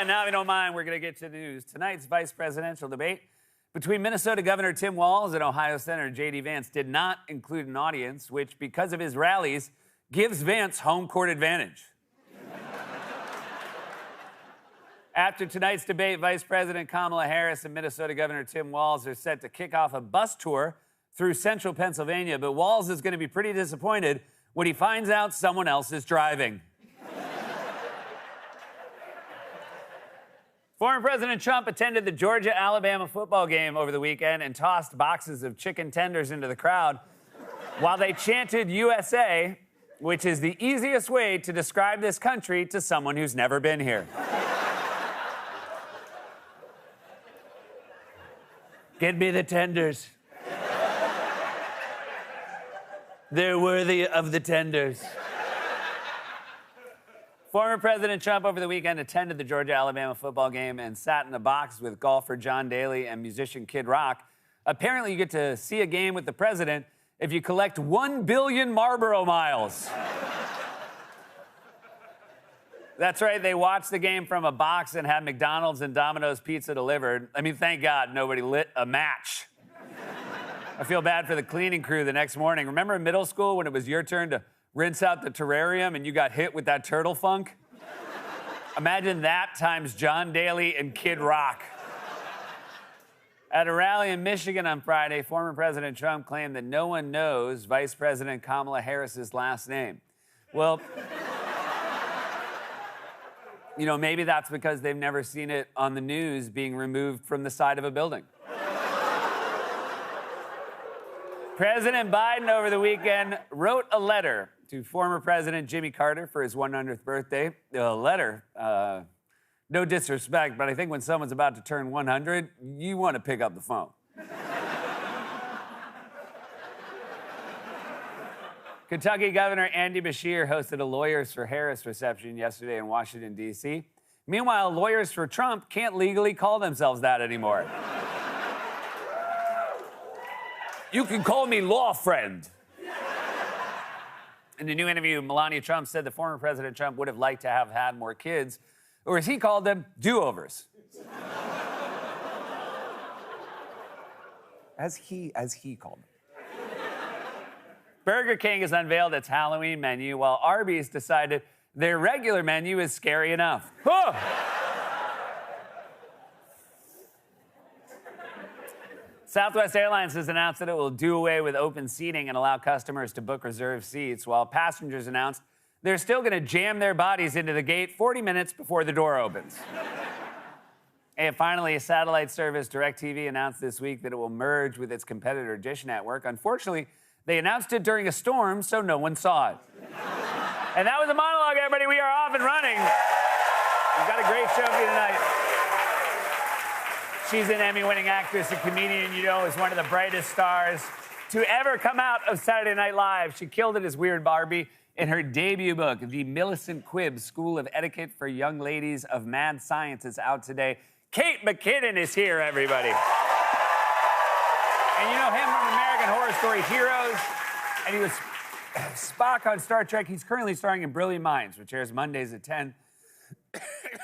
right, now if you don't mind, we're going to get to the news. Tonight's vice presidential debate between Minnesota Governor Tim Walz and Ohio Senator J.D. Vance did not include an audience, which, because of his rallies, gives Vance home court advantage. After tonight's debate, Vice President Kamala Harris and Minnesota Governor Tim Walz are set to kick off a bus tour through central Pennsylvania, but Walz is going to be pretty disappointed when he finds out someone else is driving. Former President Trump attended the Georgia-Alabama football game over the weekend and tossed boxes of chicken tenders into the crowd while they chanted USA, which is the easiest way to describe this country to someone who's never been here. Get me the tenders. They're worthy of the tenders. Former President Trump over the weekend attended the Georgia-Alabama football game and sat in a box with golfer John Daly and musician Kid Rock. Apparently, you get to see a game with the president if you collect 1 billion Marlboro miles. That's right, they watched the game from a box and had McDonald's and Domino's pizza delivered. I mean, thank God nobody lit a match. I feel bad for the cleaning crew the next morning. Remember in middle school when it was your turn to rinse out the terrarium and you got hit with that turtle funk? Imagine that times John Daly and Kid Rock. At a rally in Michigan on Friday, former President Trump claimed that no one knows Vice President Kamala Harris's last name. Well, you know, maybe that's because they've never seen it on the news being removed from the side of a building. President Biden over the weekend wrote a letter to former President Jimmy Carter for his 100th birthday. The letter, no disrespect, but I think when someone's about to turn 100, you want to pick up the phone. Kentucky Governor Andy Beshear hosted a Lawyers for Harris reception yesterday in Washington, D.C. Meanwhile, Lawyers for Trump can't legally call themselves that anymore. You can call me law friend. In a new interview, Melania Trump said that former President Trump would have liked to have had more kids, or as he called them, do-overs. As he called them. Burger King has unveiled its Halloween menu, while Arby's decided their regular menu is scary enough. Oh! Southwest Airlines has announced that it will do away with open seating and allow customers to book reserved seats, while passengers announced they're still going to jam their bodies into the gate 40 minutes before the door opens. And finally, satellite service DirecTV announced this week that it will merge with its competitor Dish Network. Unfortunately, they announced it during a storm, so no one saw it. And that was a monologue, everybody. We are off and running. We've got a great show for you tonight. She's an Emmy-winning actress and comedian, you know, is one of the brightest stars to ever come out of Saturday Night Live. She killed it as Weird Barbie in her debut book, The Millicent Quibb School of Etiquette for Young Ladies of Mad Science, is out today. Kate McKinnon is here, everybody. And you know him from American Horror Story Heroes, and he was Spock on Star Trek. He's currently starring in Brilliant Minds, which airs Mondays at 10.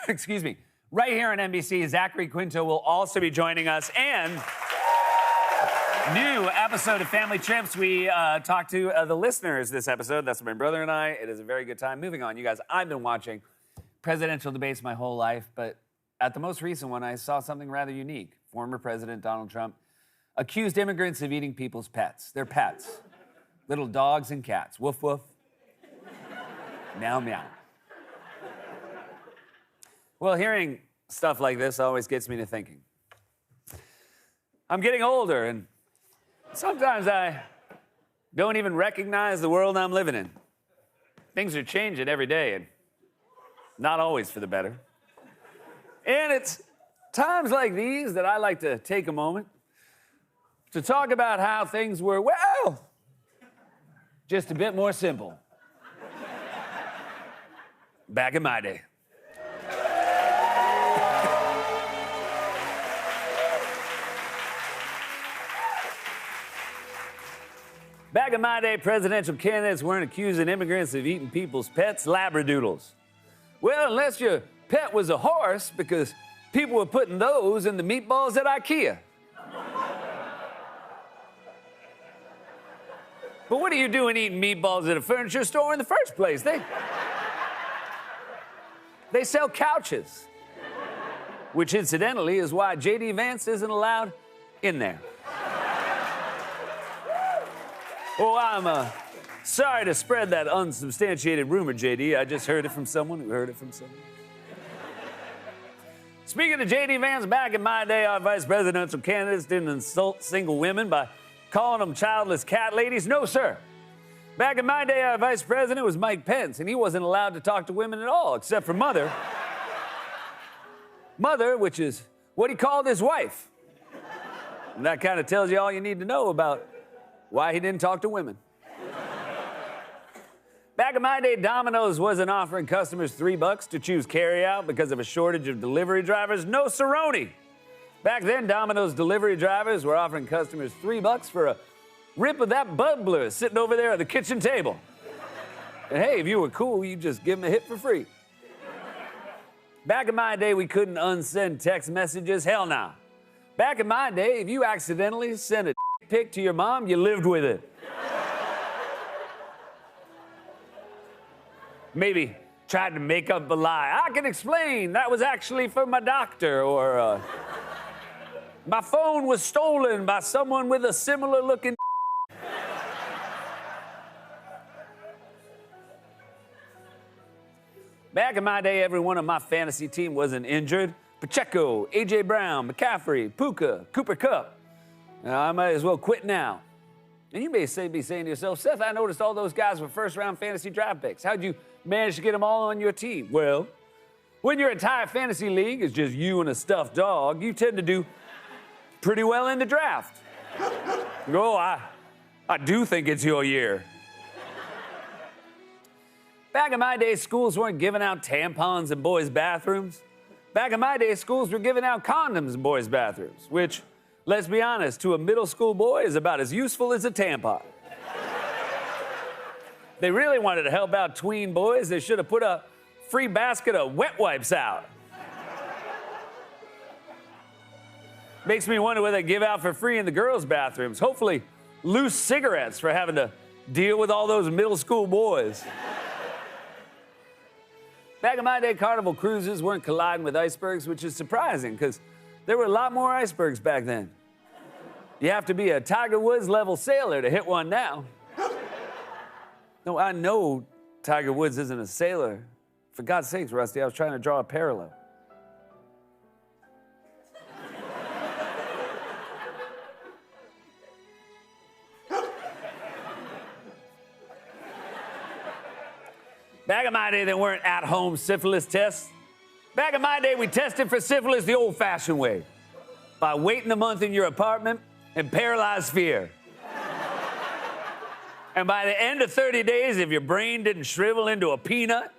Excuse me. Right here on NBC, Zachary Quinto will also be joining us. And new episode of Family Trips. We talked to the listeners this episode. That's my brother and I. It is a very good time. Moving on, you guys, I've been watching presidential debates my whole life, but at the most recent one, I saw something rather unique. Former President Donald Trump accused immigrants of eating people's pets. Their pets. Little dogs and cats. Woof, woof. Meow, meow. Well, hearing stuff like this always gets me to thinking. I'm getting older, and sometimes I don't even recognize the world I'm living in. Things are changing every day, and not always for the better. And it's times like these that I like to take a moment to talk about how things were, well, just a bit more simple. Back in my day. Back in my day, presidential candidates weren't accusing immigrants of eating people's pets, labradoodles. Well, unless you pet was a horse because people were putting those in the meatballs at IKEA. But what are you doing eating meatballs at a furniture store in the first place? They sell couches, which incidentally is why J.D. Vance isn't allowed in there. Oh, I'm sorry to spread that unsubstantiated rumor, J.D. I just heard it from someone who heard it from someone. Speaking of J.D. Vance, back in my day, our vice presidential candidates didn't insult single women by calling them childless cat ladies. No, sir. Back in my day, our vice president was Mike Pence, and he wasn't allowed to talk to women at all, except for Mother. Mother, which is what he called his wife. And that kind of tells you all you need to know about why he didn't talk to women. Back in my day, Domino's wasn't offering customers $3 to choose carryout because of a shortage of delivery drivers. No sironi. Back then, Domino's delivery drivers were offering customers $3 for a rip of that bubbler sitting over there at the kitchen table. And hey, if you were cool, you just give them a hit for free. Back in my day, we couldn't unsend text messages. Hell no. Back in my day, if you accidentally sent a pic to your mom, you lived with it. Maybe tried to make up a lie. I can explain. That was actually for my doctor. Or my phone was stolen by someone with a similar looking. Back in my day, every one of my fantasy team wasn't injured. Pacheco, A.J. Brown, McCaffrey, Puka, Cooper Kupp. I might as well quit now. And you may be saying to yourself, Seth, I noticed all those guys were first-round fantasy draft picks. How'd you manage to get them all on your team? Well, when your entire fantasy league is just you and a stuffed dog, you tend to do pretty well in the draft. Oh, I do think it's your year. Back in my day, schools weren't giving out tampons in boys' bathrooms. Back in my day, schools were giving out condoms in boys' bathrooms, which, let's be honest, to a middle school boy is about as useful as a tampon. They really wanted to help out tween boys. They should have put a free basket of wet wipes out. Makes me wonder what they give out for free in the girls' bathrooms. Hopefully, loose cigarettes for having to deal with all those middle school boys. Back in my day, Carnival cruises weren't colliding with icebergs, which is surprising because there were a lot more icebergs back then. You have to be a Tiger Woods level sailor to hit one now. No, I know Tiger Woods isn't a sailor. For God's sakes, Rusty, I was trying to draw a parallel. Back in my day, there weren't at-home syphilis tests. Back in my day, we tested for syphilis the old-fashioned way, by waiting a month in your apartment and paralyzed fear. And by the end of 30 days, if your brain didn't shrivel into a peanut,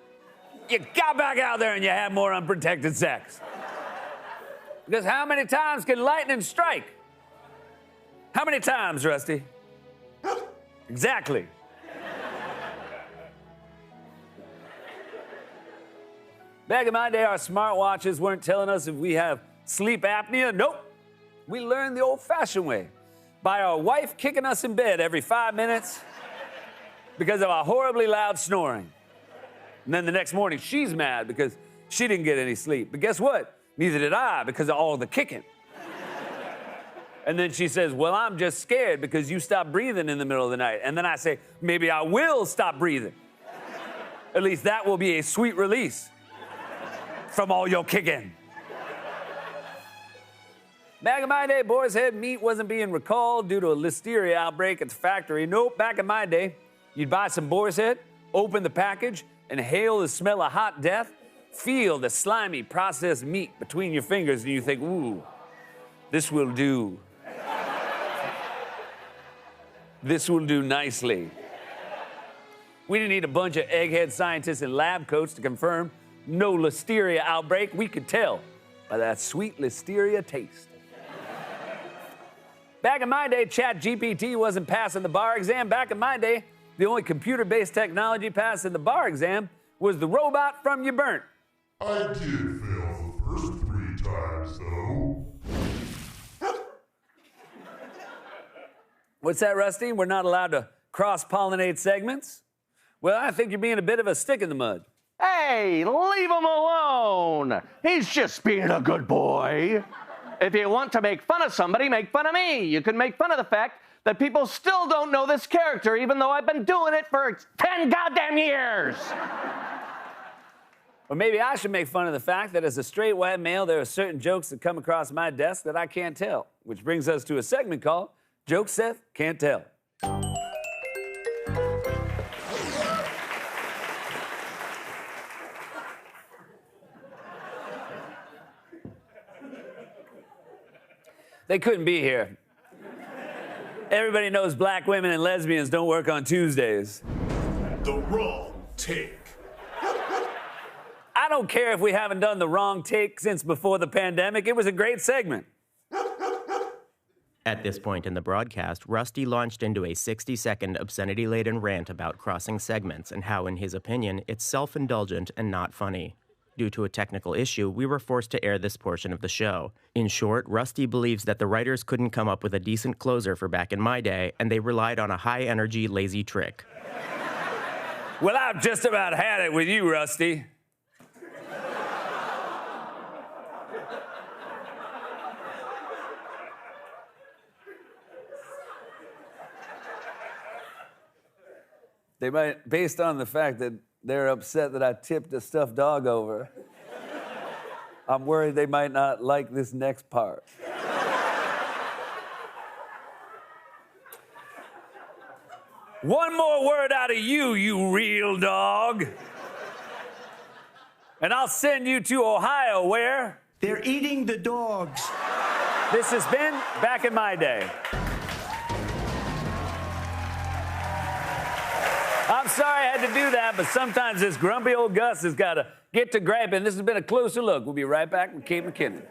you got back out there and you had more unprotected sex. Because how many times can lightning strike? How many times, Rusty? Exactly. Back in my day, our smartwatches weren't telling us if we have sleep apnea. Nope. We learned the old-fashioned way, by our wife kicking us in bed every 5 minutes because of our horribly loud snoring. And then the next morning, she's mad because she didn't get any sleep. But guess what? Neither did I because of all the kicking. And then she says, well, I'm just scared because you stopped breathing in the middle of the night. And then I say, maybe I will stop breathing. At least that will be a sweet release from all your kicking. Back in my day, Boar's Head meat wasn't being recalled due to a listeria outbreak at the factory. Nope, back in my day, you'd buy some Boar's Head, open the package, inhale the smell of hot death, feel the slimy processed meat between your fingers, and you think, ooh, this will do. This will do nicely. We didn't need a bunch of egghead scientists in lab coats to confirm no listeria outbreak. We could tell by that sweet listeria taste. Back in my day, ChatGPT wasn't passing the bar exam. Back in my day, the only computer-based technology passing the bar exam was the robot from You Burnt. I did fail the first 3 times, though. What's that, Rusty? We're not allowed to cross-pollinate segments? Well, I think you're being a bit of a stick in the mud. Hey, leave him alone. He's just being a good boy. If you want to make fun of somebody, make fun of me. You can make fun of the fact that people still don't know this character, even though I've been doing it for 10 goddamn years. Or maybe I should make fun of the fact that as a straight white male, there are certain jokes that come across my desk that I can't tell. Which brings us to a segment called Jokes Seth Can't Tell. They couldn't be here. Everybody knows black women and lesbians don't work on Tuesdays. The wrong take. I don't care if we haven't done the wrong take since before the pandemic. It was a great segment. At this point in the broadcast, Rusty launched into a 60-second obscenity-laden rant about crossing segments and how, in his opinion, it's self-indulgent and not funny. Due to a technical issue, we were forced to air this portion of the show. In short, Rusty believes that the writers couldn't come up with a decent closer for Back in My Day, and they relied on a high-energy, lazy trick. Well, I've just about had it with you, Rusty. They might, based on the fact that they're upset that I tipped a stuffed dog over, I'm worried they might not like this next part. One more word out of you, you real dog. And I'll send you to Ohio where... They're eating the dogs. This has been Back in My Day. I'm sorry I had to do that, but sometimes this grumpy old Gus has got to get to griping. This has been a closer look. We'll be right back with Kate McKinnon.